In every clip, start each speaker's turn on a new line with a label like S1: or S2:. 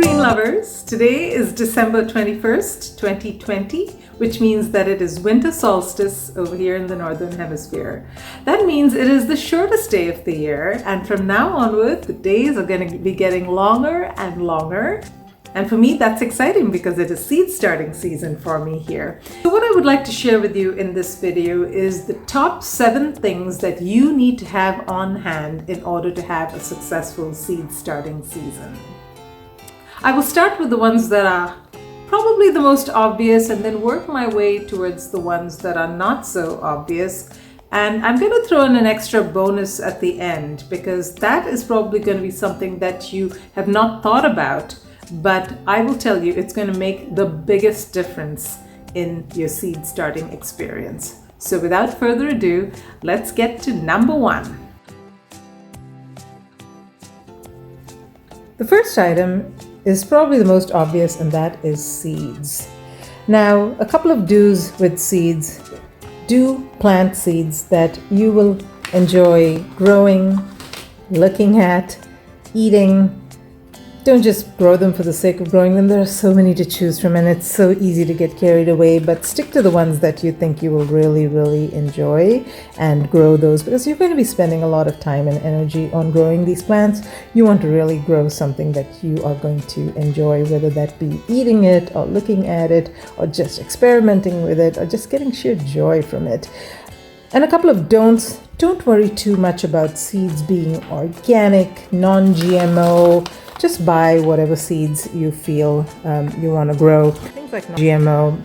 S1: green lovers. Today is December 21st, 2020, which means that it is winter solstice over here in the Northern Hemisphere. That means it is the shortest day of the year, and from now onward, the days are going to be getting longer and longer. And for me, that's exciting because it is seed starting season for me here. So what I would like to share with you in this video is the top 7 things that you need to have on hand in order to have a successful seed starting season. I will start with the ones that are probably the most obvious and then work my way towards the ones that are not so obvious. And I'm going to throw in an extra bonus at the end because that is probably going to be something that you have not thought about. But I will tell you, it's going to make the biggest difference in your seed starting experience. So without further ado, let's get to number 1. The first item is probably the most obvious, and that is seeds. Now, a couple of do's with seeds. Do plant seeds that you will enjoy growing, looking at, eating. Don't just grow them for the sake of growing them. There are so many to choose from and it's so easy to get carried away, but stick to the ones that you think you will really enjoy and grow those, because you're going to be spending a lot of time and energy on growing these plants. You want to really grow something that you are going to enjoy, whether that be eating it or looking at it or just experimenting with it or just getting sheer joy from it. And a couple of don'ts. Don't worry too much about seeds being organic, non-GMO. Just buy whatever seeds you feel you want to grow. Things like GMO.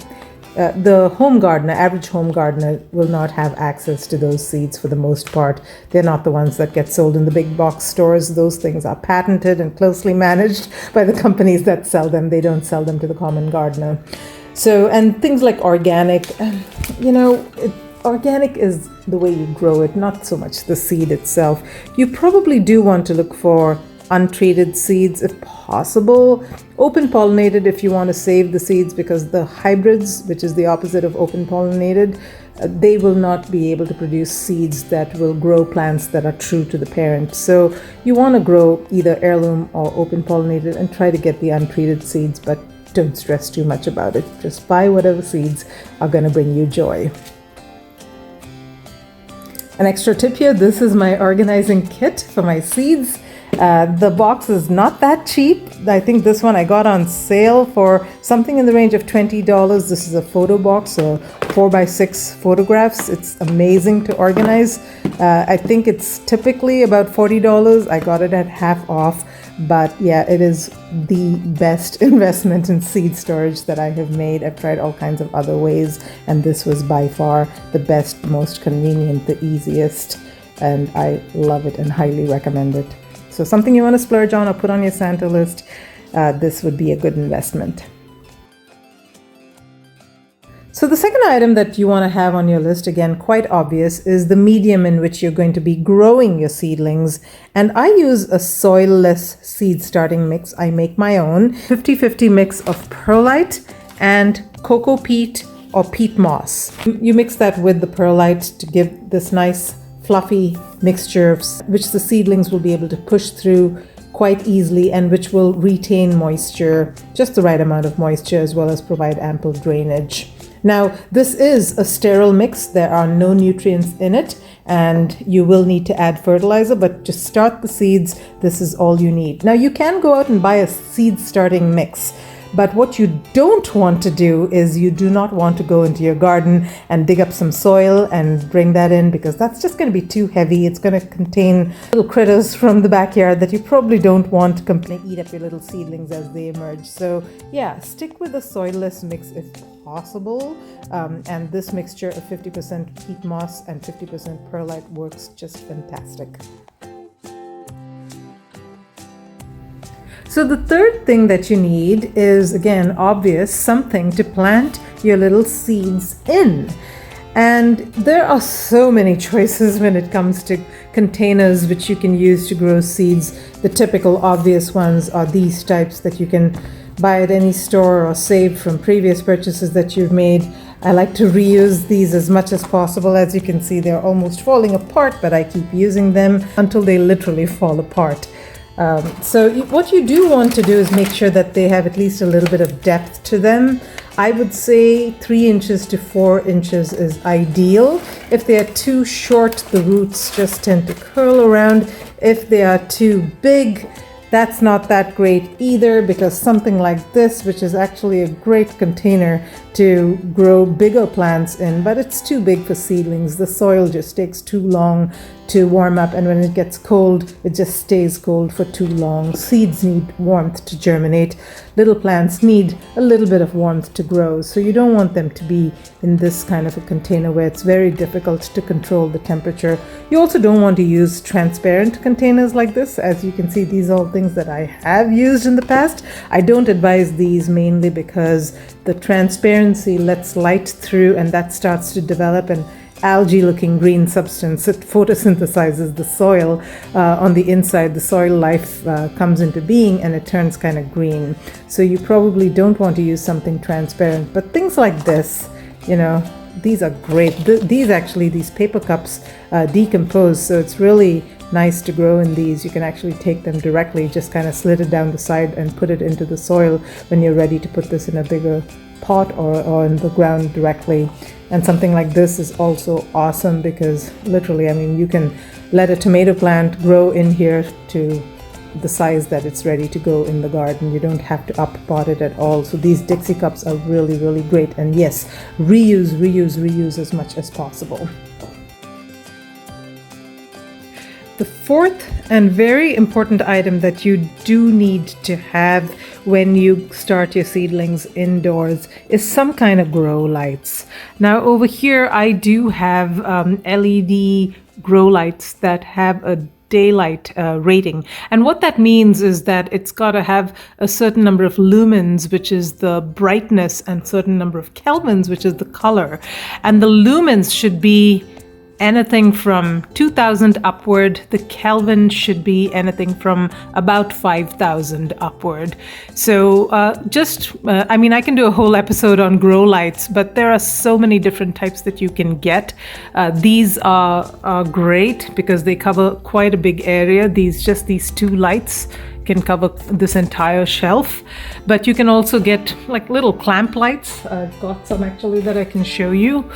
S1: The home gardener, average home gardener, will not have access to those seeds for the most part. They're not the ones that get sold in the big box stores. Those things are patented and closely managed by the companies that sell them. They don't sell them to the common gardener. So, and things like organic, organic is the way you grow it, not so much the seed itself. You probably do want to look for untreated seeds if possible. Open pollinated if you want to save the seeds, because the hybrids, which is the opposite of open pollinated, they will not be able to produce seeds that will grow plants that are true to the parent. So you want to grow either heirloom or open pollinated and try to get the untreated seeds, but don't stress too much about it. Just buy whatever seeds are going to bring you joy. An extra tip here, this is my organizing kit for my seeds. The box is not that cheap. I think this one I got on sale for something in the range of $20. This is a photo box, so 4x6 photographs. It's amazing to organize. I think it's typically about $40. I got it at half off. But yeah, it is the best investment in seed storage that I have made. I've tried all kinds of other ways, and this was by far the best, most convenient, the easiest, and I love it and highly recommend it. So something you want to splurge on or put on your Santa list, this would be a good investment. So the second item that you want to have on your list, again, quite obvious, is the medium in which you're going to be growing your seedlings. And I use a soil-less seed starting mix. I make my own 50-50 mix of perlite and cocoa peat or peat moss. You mix that with the perlite to give this nice fluffy mixture which the seedlings will be able to push through quite easily and which will retain moisture, just the right amount of moisture, as well as provide ample drainage. Now, this is a sterile mix. There are no nutrients in it, and you will need to add fertilizer, but just start the seeds. This is all you need. Now, you can go out and buy a seed starting mix, but what you don't want to do is you do not want to go into your garden and dig up some soil and bring that in, because that's just going to be too heavy. It's going to contain little critters from the backyard that you probably don't want to completely eat up your little seedlings as they emerge. So yeah, stick with a soilless mix if possible. And this mixture of 50% peat moss and 50% perlite works just fantastic. So the third thing that you need is, again, obvious, something to plant your little seeds in. And there are so many choices when it comes to containers which you can use to grow seeds. The typical obvious ones are these types that you can buy at any store or save from previous purchases that you've made. I like to reuse these as much as possible. As you can see, they're almost falling apart, but I keep using them until they literally fall apart. What you do want to do is make sure that they have at least a little bit of depth to them. I would say 3 inches to 4 inches is ideal. If they are too short, the roots just tend to curl around. If they are too big, that's not that great either, because something like this, which is actually a great container to grow bigger plants in, but it's too big for seedlings. The soil just takes too long to warm up, and when it gets cold, it just stays cold for too long. Seeds need warmth to germinate. Little plants need a little bit of warmth to grow, so you don't want them to be in this kind of a container where it's very difficult to control the temperature. You also don't want to use transparent containers like this. As you can see, these are all things that I have used in the past. I don't advise these mainly because the transparency lets light through, and that starts to develop an algae looking green substance. It photosynthesizes the soil on the inside. The soil life comes into being, and it turns kind of green. So you probably don't want to use something transparent, but things like this, these are great. These paper cups decompose, so it's really nice to grow in these. You can actually take them directly, just kind of slit it down the side and put it into the soil when you're ready to put this in a bigger pot or in the ground directly. And something like this is also awesome because literally, you can let a tomato plant grow in here to the size that it's ready to go in the garden. You don't have to up-pot it at all. So these Dixie cups are really, really great. And yes, reuse as much as possible. The fourth and very important item that you do need to have when you start your seedlings indoors is some kind of grow lights. Now over here I do have LED grow lights that have a daylight rating, and what that means is that it's got to have a certain number of lumens, which is the brightness, and certain number of kelvins, which is the color, and the lumens should be anything from 2000 upward. The Kelvin should be anything from about 5000 upward. So I can do a whole episode on grow lights, but there are so many different types that you can get. These are great because they cover quite a big area. These 2 lights can cover this entire shelf, but you can also get like little clamp lights. I've got some actually that I can show you.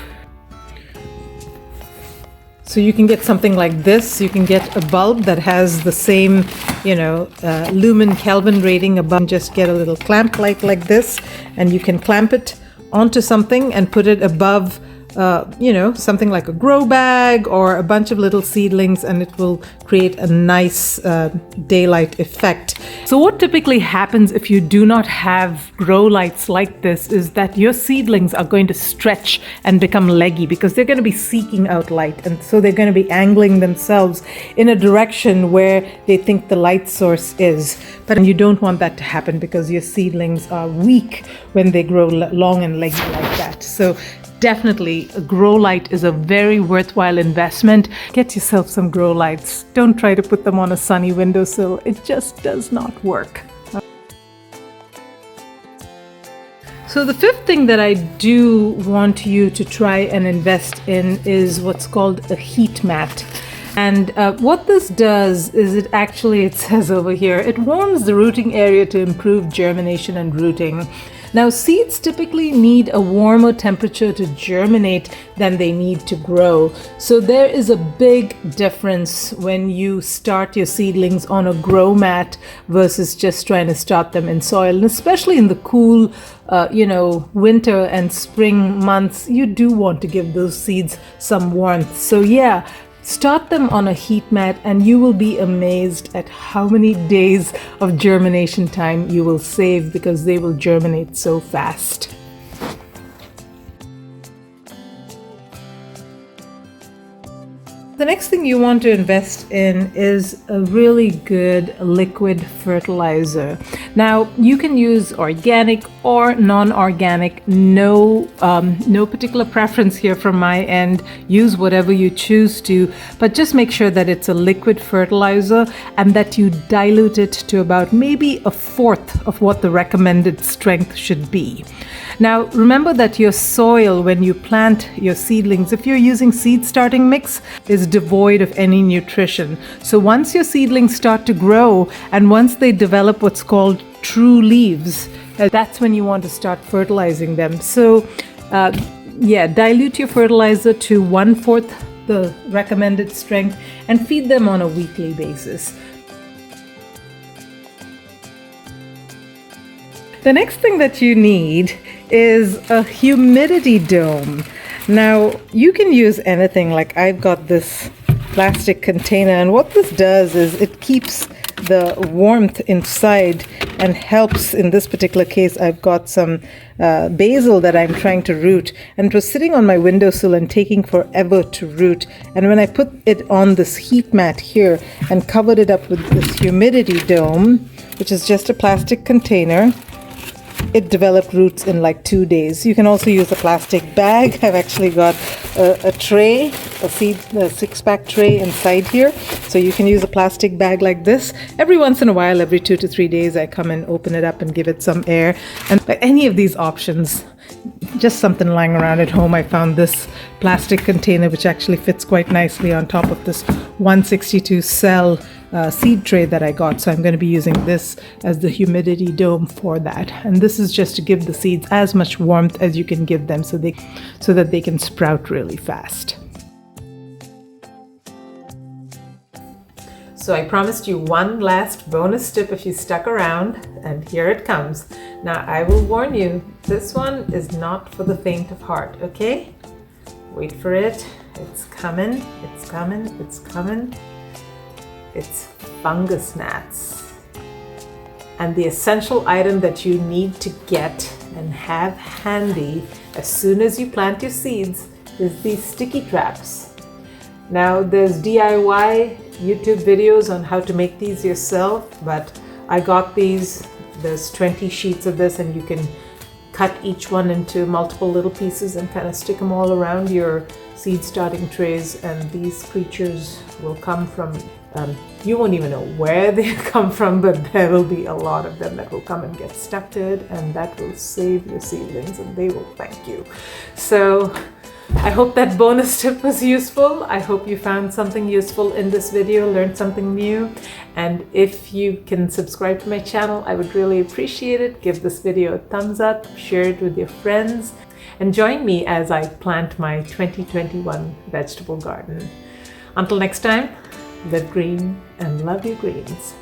S1: So you can get something like this. You can get a bulb that has the same, lumen Kelvin rating above. Just get a little clamp light like this, and you can clamp it onto something and put it above something like a grow bag or a bunch of little seedlings, and it will create a nice daylight effect. So what typically happens if you do not have grow lights like this is that your seedlings are going to stretch and become leggy because they're going to be seeking out light, and so they're going to be angling themselves in a direction where they think the light source is. But you don't want that to happen because your seedlings are weak when they grow long and leggy like that. So definitely, a grow light is a very worthwhile investment. Get yourself some grow lights. Don't try to put them on a sunny windowsill. It just does not work. So the fifth thing that I do want you to try and invest in is what's called a heat mat. And what this does is it says over here, it warms the rooting area to improve germination and rooting. Now, seeds typically need a warmer temperature to germinate than they need to grow. So there is a big difference when you start your seedlings on a grow mat versus just trying to start them in soil. And especially in the cool, winter and spring months, you do want to give those seeds some warmth. So yeah, start them on a heat mat and you will be amazed at how many days of germination time you will save because they will germinate so fast. The next thing you want to invest in is a really good liquid fertilizer. Now, you can use organic or non-organic, no particular preference here from my end. Use whatever you choose to, but just make sure that it's a liquid fertilizer and that you dilute it to about maybe a fourth of what the recommended strength should be. Now, remember that your soil, when you plant your seedlings, if you're using seed starting mix, is devoid of any nutrition. So once your seedlings start to grow and once they develop what's called true leaves, that's when you want to start fertilizing them. So dilute your fertilizer to 1/4 the recommended strength and feed them on a weekly basis. The next thing that you need is a humidity dome. Now, you can use anything, like I've got this plastic container, and what this does is it keeps the warmth inside and helps. In this particular case, I've got some basil that I'm trying to root, and it was sitting on my windowsill and taking forever to root. And when I put it on this heat mat here and covered it up with this humidity dome, which is just a plastic container, it developed roots in like 2 days. You can also use a plastic bag. I've actually got a tray, a 6-pack tray inside here. So you can use a plastic bag like this. Every once in a while, every 2 to 3 days, I come and open it up and give it some air. And like any of these options, just something lying around at home, I found this plastic container which actually fits quite nicely on top of this 162 cell seed tray that I got. So I'm going to be using this as the humidity dome for that. And this is just to give the seeds as much warmth as you can give them so that they can sprout really fast. So I promised you one last bonus tip if you stuck around, and here it comes. Now I will warn you, this one is not for the faint of heart, okay? Wait for it. It's coming, it's coming, it's coming. It's fungus gnats. And the essential item that you need to get and have handy as soon as you plant your seeds is these sticky traps. Now there's DIY YouTube videos on how to make these yourself, but I got these. There's 20 sheets of this, and you can cut each one into multiple little pieces and kind of stick them all around your seed starting trays, and these creatures will come from, you won't even know where they come from, but there will be a lot of them that will come and get stuck to it, and that will save your seedlings and they will thank you. So I hope that bonus tip was useful. I hope you found something useful in this video, learned something new. And if you can subscribe to my channel, I would really appreciate it. Give this video a thumbs up, share it with your friends, and join me as I plant my 2021 vegetable garden. Until next time, live green and love your greens.